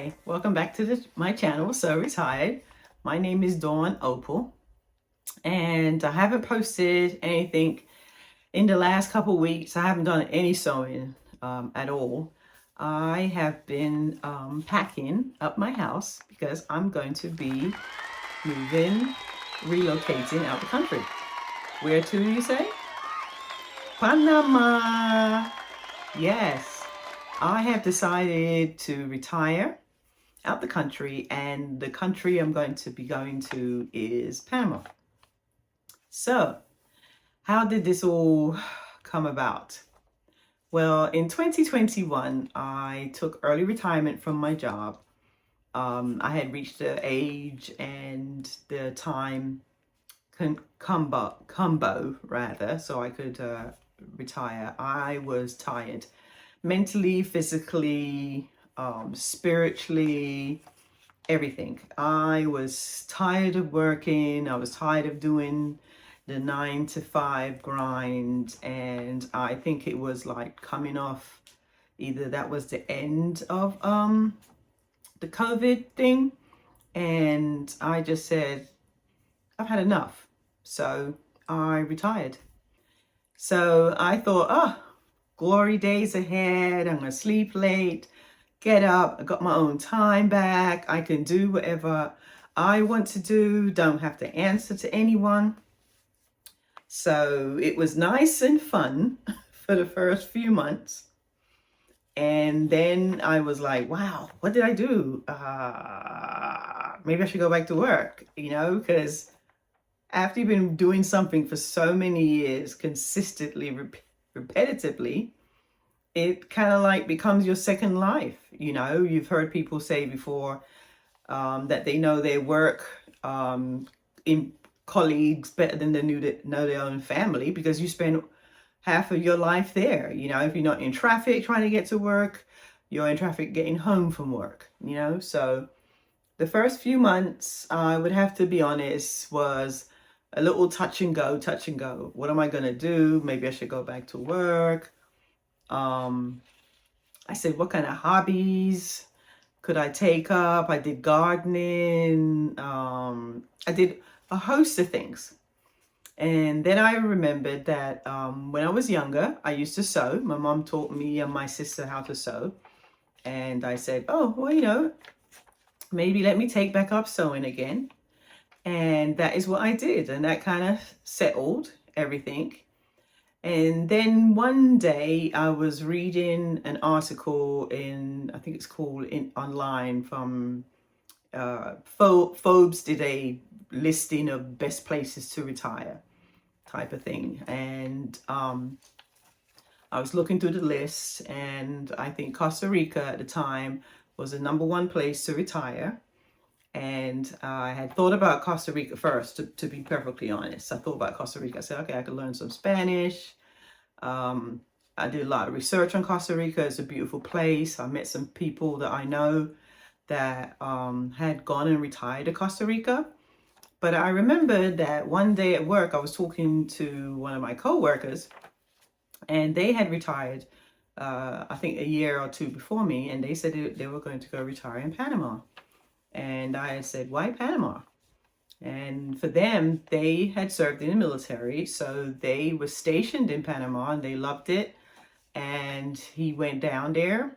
Hi, welcome back to my channel, So Retired. My name is Dawn Opal, and I haven't posted anything in the last couple weeks. I haven't done any sewing at all. I have been packing up my house because I'm going to be moving, relocating out the country. Where to, you say? Panama. Yes, I have decided to retire out the country, and the country I'm going to be going to is Panama. So, how did this all come about? Well, in 2021, I took early retirement from my job. I had reached the age and the time combo rather, so I could retire. I was tired mentally, physically, spiritually, everything. I was tired of working. I was tired of doing the 9 to 5 grind. And I think it was like coming off, either that was the end of the COVID thing. And I just said, I've had enough. So I retired. So I thought, oh, glory days ahead. I'm going to sleep late, get up. I got my own time back. I can do whatever I want to do. Don't have to answer to anyone. So it was nice and fun for the first few months. And then I was like, wow, what did I do? Maybe I should go back to work, because after you've been doing something for so many years, consistently, repetitively, it kind of like becomes your second life. You've heard people say before that they know their work in colleagues better than they know their own family, because you spend half of your life there. If you're not in traffic trying to get to work, you're in traffic getting home from work. So the first few months, I would have to be honest, was a little touch and go. What am I going to do? Maybe I should go back to work. I said, what kind of hobbies could I take up? I did gardening. I did a host of things. And then I remembered that when I was younger, I used to sew. My mom taught me and my sister how to sew. And I said, oh, well, maybe let me take back up sewing again. And that is what I did. And that kind of settled everything. And then one day I was reading an article I think it's called online from Forbes did a listing of best places to retire type of thing. And I was looking through the list, and I think Costa Rica at the time was the #1 place to retire. And I had thought about Costa Rica first, to be perfectly honest. I thought about Costa Rica. I said, okay, I could learn some Spanish. I did a lot of research on Costa Rica. It's a beautiful place. I met some people that I know that had gone and retired to Costa Rica. But I remember that one day at work, I was talking to one of my co-workers, and they had retired, I think a year or two before me, and they said they were going to go retire in Panama. And I said, why Panama? And for them, they had served in the military, so they were stationed in Panama and they loved it. And he went down there,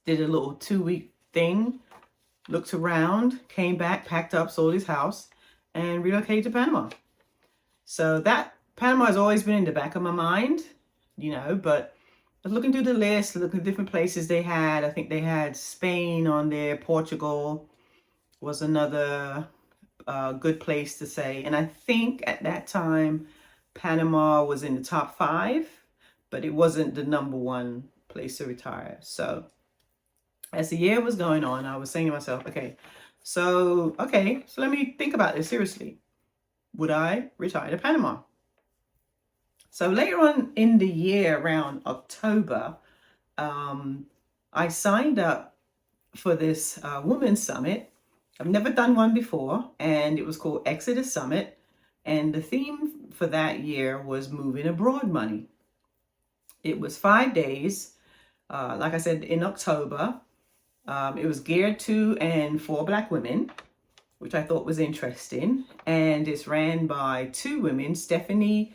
did a little 2-week thing, looked around, came back, packed up, sold his house, and relocated to Panama. So that Panama has always been in the back of my mind, but I was looking through the list, looking at different places they had. I think they had Spain on there, Portugal was another good place to say. And I think at that time, Panama was in the top 5, but it wasn't the #1 place to retire. So as the year was going on, I was saying to myself, so let me think about this seriously. Would I retire to Panama? So later on in the year, around October, I signed up for this women's summit. I've never done one before, and it was called Exodus Summit. And the theme for that year was moving abroad money. It was 5 days, like I said, in October. It was geared to and for Black women, which I thought was interesting. And it's ran by two women, Stephanie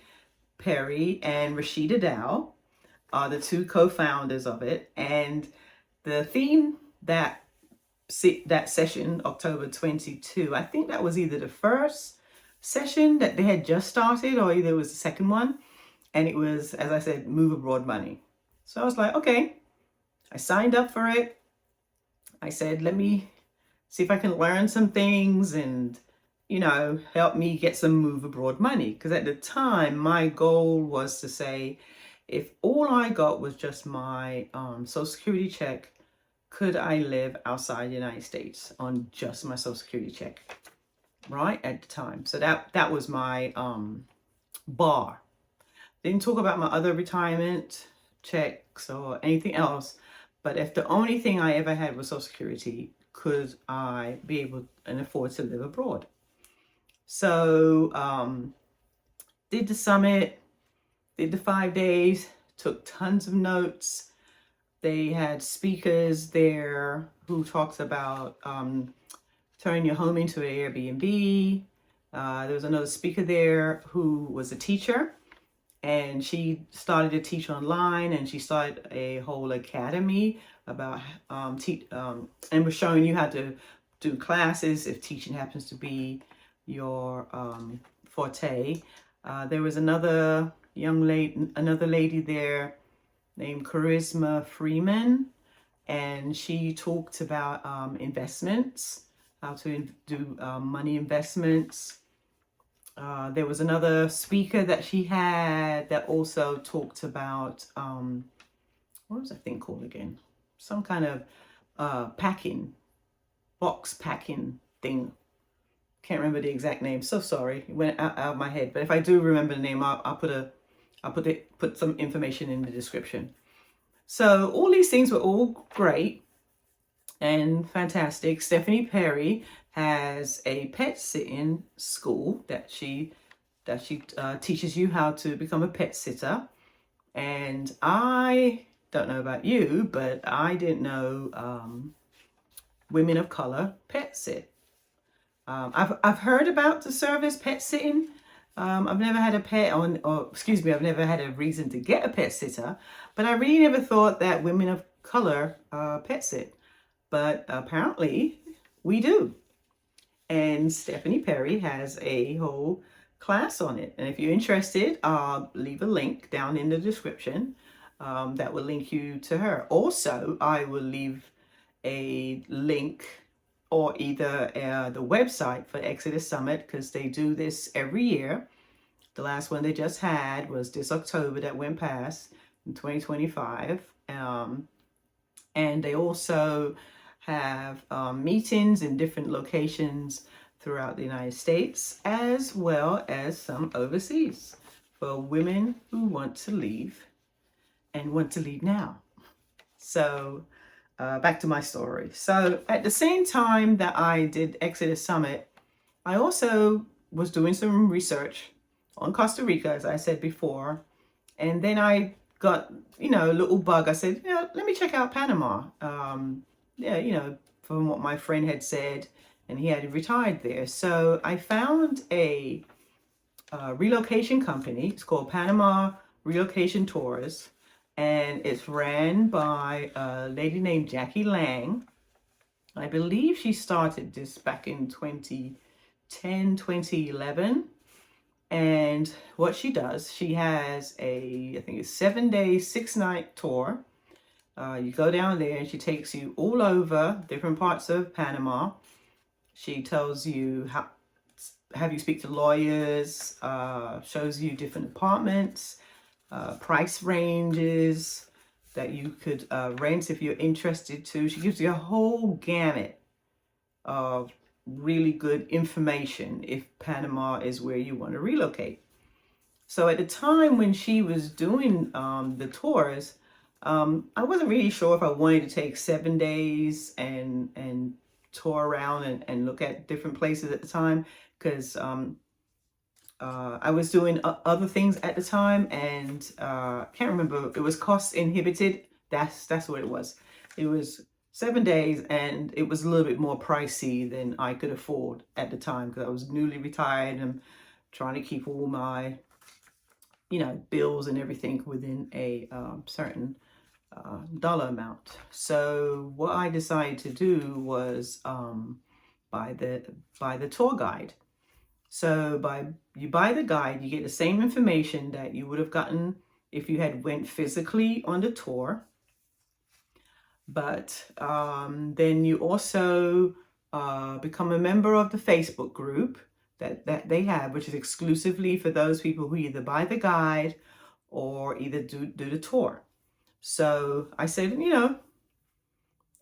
Perry and Rashida Dow, are the two co-founders of it. And the theme that session, October 22, I think that was either the first session that they had just started or either it was the second one. And it was, as I said, move abroad money. So I was like, okay, I signed up for it. I said, let me see if I can learn some things and, help me get some move abroad money. Because at the time, my goal was to say, if all I got was just my Social Security check, could I live outside the United States on just my Social Security check, right, at the time? So that was my bar. Didn't talk about my other retirement checks or anything else. But if the only thing I ever had was Social Security, could I be able and afford to live abroad? So did the summit, did the 5 days, took tons of notes. They had speakers there who talks about turning your home into an Airbnb. There was another speaker there who was a teacher, and she started to teach online, and she started a whole academy about and was showing you how to do classes if teaching happens to be your forte. There was another lady there named Charisma Freeman, and she talked about investments, how to do money investments. There was another speaker that she had that also talked about, what was that thing called again? Some kind of box packing thing. Can't remember the exact name. So sorry, it went out of my head. But if I do remember the name, I'll put some information in the description. So all these things were all great and fantastic. Stephanie Perry has a pet sitting school that she teaches you how to become a pet sitter. And I don't know about you, but I didn't know women of color pet sit. I've heard about the service pet sitting. I've never had a pet I've never had a reason to get a pet sitter, but I really never thought that women of color pet sit. But apparently we do. And Stephanie Perry has a whole class on it. And if you're interested, I'll leave a link down in the description that will link you to her. Also, I will leave a link or either the website for Exodus Summit, because they do this every year. The last one they just had was this October that went past in 2025. And they also have meetings in different locations throughout the United States, as well as some overseas for women who want to leave and want to leave now. So back to my story. So at the same time that I did Exodus Summit, I also was doing some research on Costa Rica, as I said before. And then I got, a little bug. I said, let me check out Panama. From what my friend had said, and he had retired there. So I found a relocation company. It's called Panama Relocation Tours, and it's ran by a lady named Jackie Lang. I believe she started this back in 2010, 2011. And what she does, she has I think it's 7-day, 6-night tour. You go down there and she takes you all over different parts of Panama. She tells you how have you speak to lawyers, shows you different apartments, price ranges that you could rent if you're interested to. She gives you a whole gamut of really good information if Panama is where you want to relocate. So at the time when she was doing the tours, I wasn't really sure if I wanted to take 7 days and tour around and look at different places at the time, because I was doing other things at the time, and can't remember. It was cost inhibited. That's what it was. It was 7 days, and it was a little bit more pricey than I could afford at the time because I was newly retired and trying to keep all my, bills and everything within a certain dollar amount. So what I decided to do was buy the tour guide. So you buy the guide, you get the same information that you would have gotten if you had went physically on the tour. But then you also become a member of the Facebook group that they have, which is exclusively for those people who either buy the guide or either do the tour. So I said,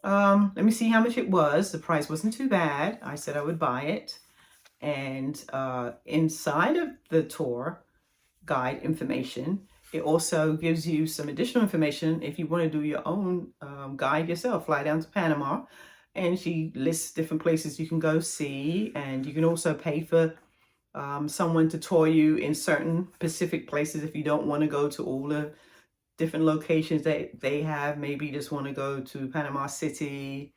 let me see how much it was. The price wasn't too bad. I said I would buy it. And inside of the tour guide information, it also gives you some additional information if you want to do your own guide yourself. Fly down to Panama, and she lists different places you can go see, and you can also pay for someone to tour you in certain specific places if you don't want to go to all the different locations that they have. Maybe you just want to go to Panama City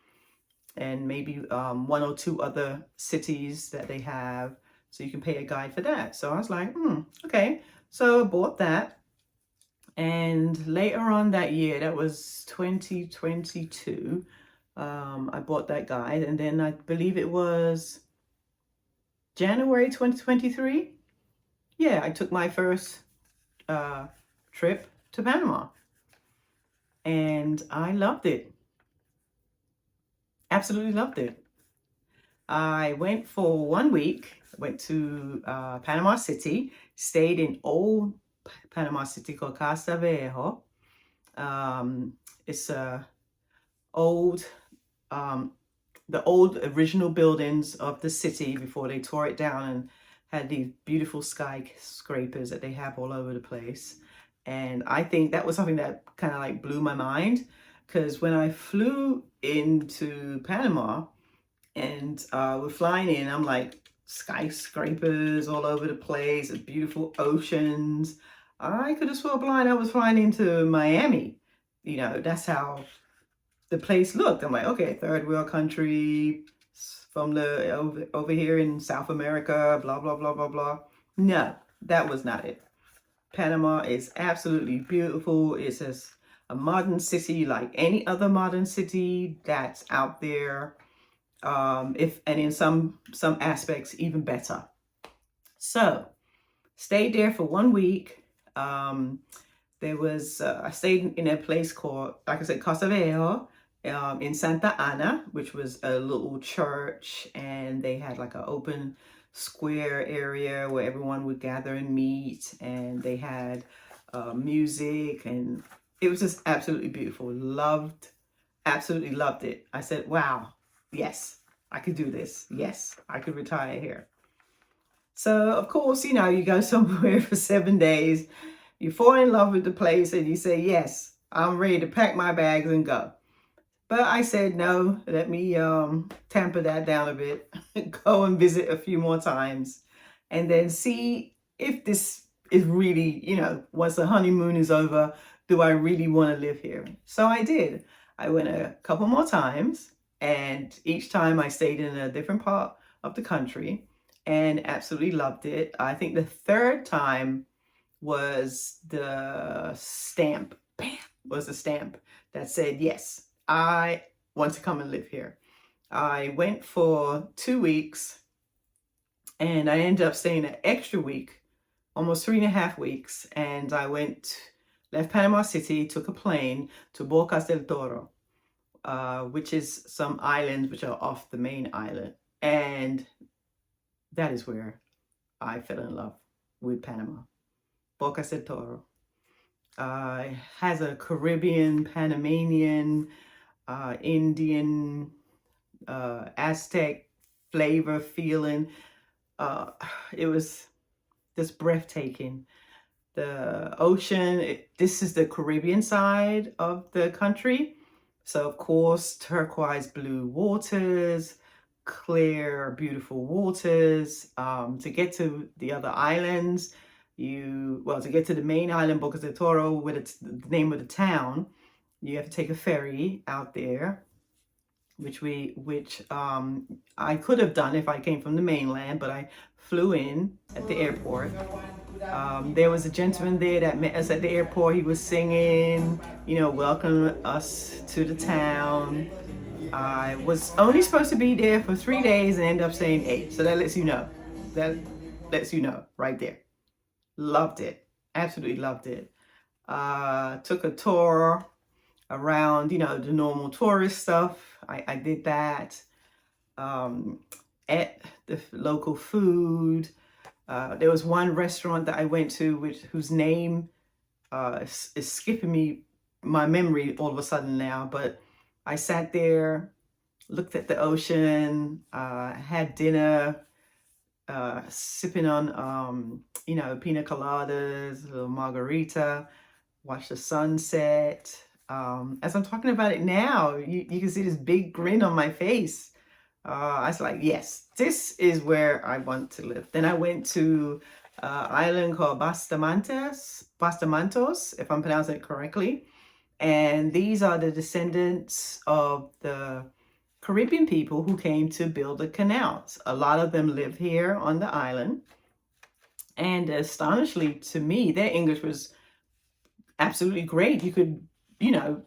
and maybe one or two other cities that they have, so you can pay a guide for that. So I was like, okay. So I bought that. And later on that year, that was 2022, I bought that guide. And then I believe it was January 2023. Yeah, I took my first trip to Panama. And I loved it. Absolutely loved it. I went for 1 week, went to Panama City, stayed in old Panama City called Casa Viejo. It's old, the old original buildings of the city before they tore it down and had these beautiful skyscrapers that they have all over the place. And I think that was something that kind of like blew my mind, because when I flew into Panama and we're flying in, I'm like, skyscrapers all over the place, beautiful oceans. I could have sworn blind I was flying into Miami. That's how the place looked. I'm like, okay, third world country from the over here in South America, blah, blah, blah, blah, blah. No, that was not it. Panama is absolutely beautiful. It's just a modern city like any other modern city that's out there. And in some aspects even better. So stayed there for 1 week. There was I stayed in a place called, like I said, Casa Viejo, in Santa Ana, which was a little church, and they had like an open square area where everyone would gather and meet, and they had music, and it was just absolutely beautiful. Absolutely loved it. I said, wow, yes, I could do this. Yes, I could retire here. So of course, you go somewhere for 7 days, you fall in love with the place, and you say, yes, I'm ready to pack my bags and go. But I said, no, let me tamper that down a bit, go and visit a few more times, and then see if this is really, once the honeymoon is over, do I really want to live here? So I did. I went a couple more times, and each time I stayed in a different part of the country and absolutely loved it. I think the third time was the stamp. Bam! Was the stamp that said, yes, I want to come and live here. I went for 2 weeks, and I ended up staying an extra week, almost 3.5 weeks. And I left Panama City, took a plane to Bocas del Toro, which is some islands which are off the main island. And that is where I fell in love with Panama. Bocas del Toro. Has a Caribbean, Panamanian, Indian, Aztec flavor feeling. It was just breathtaking. The ocean, this is the Caribbean side of the country. So of course, turquoise blue waters, clear, beautiful waters. To get to the other islands, to get to the main island, Bocas del Toro, with the name of the town, you have to take a ferry out there. which I could have done if I came from the mainland, but I flew in at the airport. There was a gentleman there that met us at the airport. He was singing, welcome us to the town. I was only supposed to be there for 3 days and ended up staying 8. So that lets you know. That lets you know right there. Loved it. Absolutely loved it. Took a tour around, the normal tourist stuff. I did that. Ate the local food. There was one restaurant that I went to whose name is skipping me my memory all of a sudden now, but I sat there, looked at the ocean, had dinner, sipping on, pina coladas, a little margarita, watched the sunset. As I'm talking about it now, you can see this big grin on my face. I was like, yes, this is where I want to live. Then I went to an island called Bastamantos, if I'm pronouncing it correctly. And these are the descendants of the Caribbean people who came to build the canals. A lot of them live here on the island. And astonishingly to me, their English was absolutely great. You could, their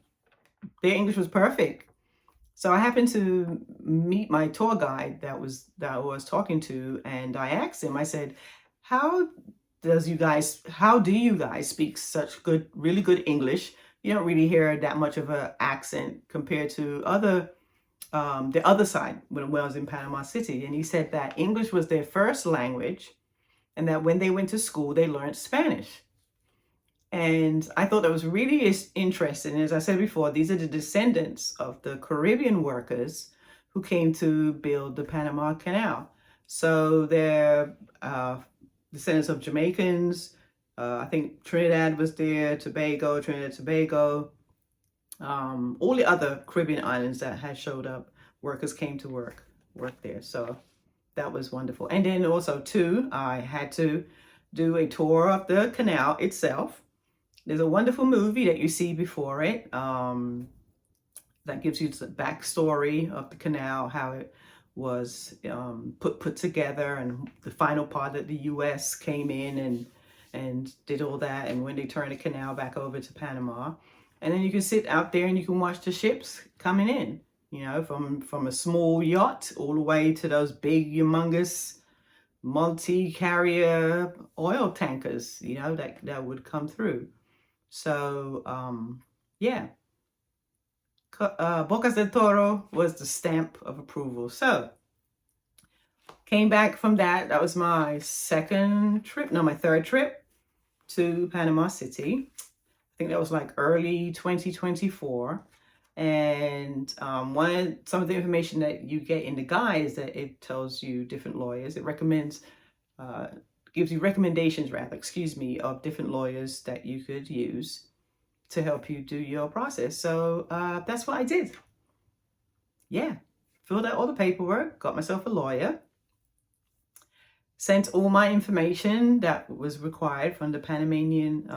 English was perfect. So I happened to meet my tour guide that I was talking to, and I asked him, I said, how do you guys speak such really good English? You don't really hear that much of an accent compared to the other side when I was in Panama City. And he said that English was their first language and that when they went to school, they learned Spanish. And I thought that was really interesting. As I said before, these are the descendants of the Caribbean workers who came to build the Panama Canal. So they're descendants of Jamaicans. I think Trinidad was there, Trinidad, Tobago. All the other Caribbean islands that had showed up, workers came to work there. So that was wonderful. And then also too, I had to do a tour of the canal itself. There's a wonderful movie that you see before it that gives you the backstory of the canal, how it was put together, and the final part that the U.S. came in and did all that, and when they turned the canal back over to Panama. And then you can sit out there and you can watch the ships coming in, from a small yacht all the way to those big, humongous multi-carrier oil tankers, that would come through. So, yeah, Bocas del Toro was the stamp of approval. So, came back from that. That was my my third trip to Panama City. I think that was like early 2024. And some of the information that you get in the guide is that it tells you different lawyers. It gives you recommendations, of different lawyers that you could use to help you do your process. So that's what I did. Yeah, filled out all the paperwork, got myself a lawyer, sent all my information that was required from the Panamanian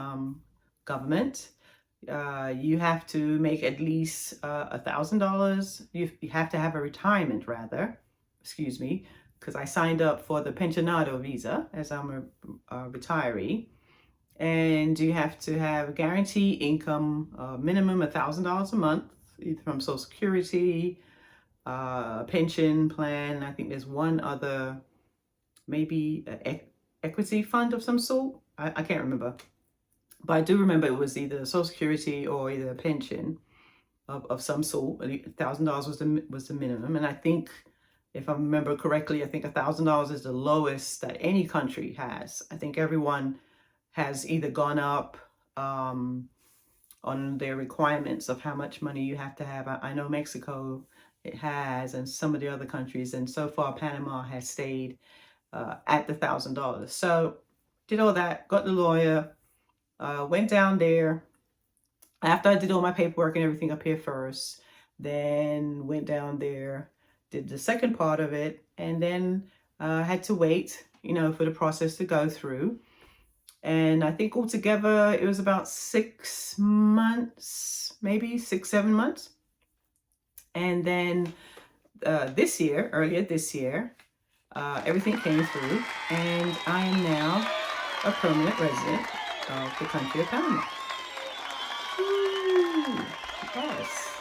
government. You have to make at least $1,000. You have to have a retirement, because I signed up for the pensionado visa as I'm a retiree. And you have to have guaranteed income, minimum $1,000 a month, either from Social Security, pension plan. I think there's one other, maybe equity fund of some sort. I can't remember. But I do remember it was either Social Security or either a pension of some sort. $1,000 was the minimum. And I think, if I remember correctly, I think $1,000 is the lowest that any country has. I think everyone has either gone up on their requirements of how much money you have to have. I know Mexico, it has, and some of the other countries. And so far, Panama has stayed at the $1,000. So did all that, got the lawyer, went down there. After I did all my paperwork and everything up here first, then went down there, did the second part of it, and then had to wait, for the process to go through. And I think altogether it was about 6 months, maybe 6, 7 months. And then earlier this year, everything came through, and I am now a permanent resident of the country of Panama. Ooh, yes.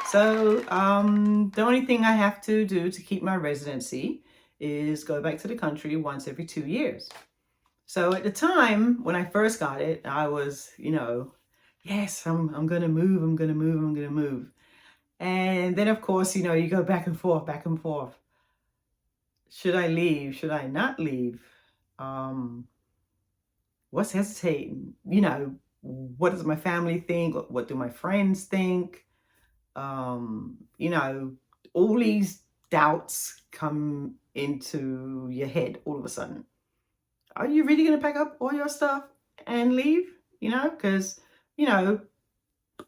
So the only thing I have to do to keep my residency is go back to the country once every 2 years. So at the time when I first got it, I was, yes, I'm gonna move, I'm gonna move, I'm gonna move. And then of course, you go back and forth, back and forth. Should I leave? Should I not leave? What's hesitating? What does my family think? What do my friends think? All these doubts come into your head all of a sudden. Are you really going to pack up all your stuff and leave? Because,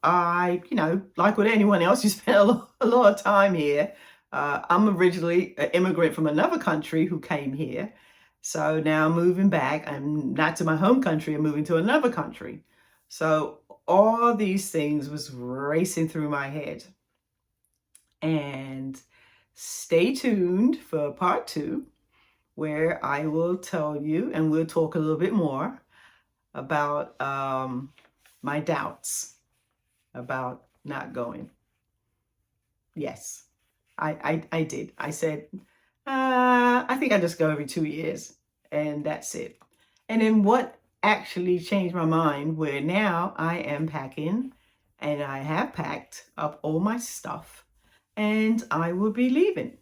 like with anyone else, you spent a lot of time here. I'm originally an immigrant from another country who came here. So now moving back, I'm not to my home country, I'm moving to another country. So all these things was racing through my head. And stay tuned for part 2, where I will tell you, and we'll talk a little bit more about my doubts about not going. Yes, I did. I said, I think I just go every 2 years, and that's it. And then what actually changed my mind, where now I am packing, and I have packed up all my stuff, and I will be leaving.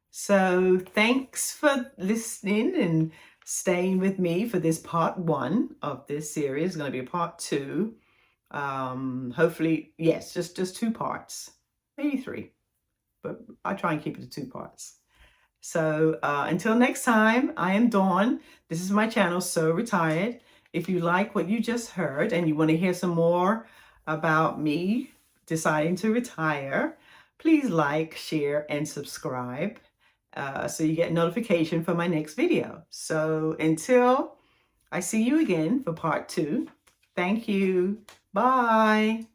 So thanks for listening and staying with me for this part 1 of this series. It's going to be a part 2. Hopefully, yes, just 2 parts, maybe 3, but I try and keep it to 2 parts. So until next time, I am Dawn. This is my channel, So Retired. If you like what you just heard and you want to hear some more about me deciding to retire, please like, share, and subscribe so you get notification for my next video. So until I see you again for part 2, thank you. Bye.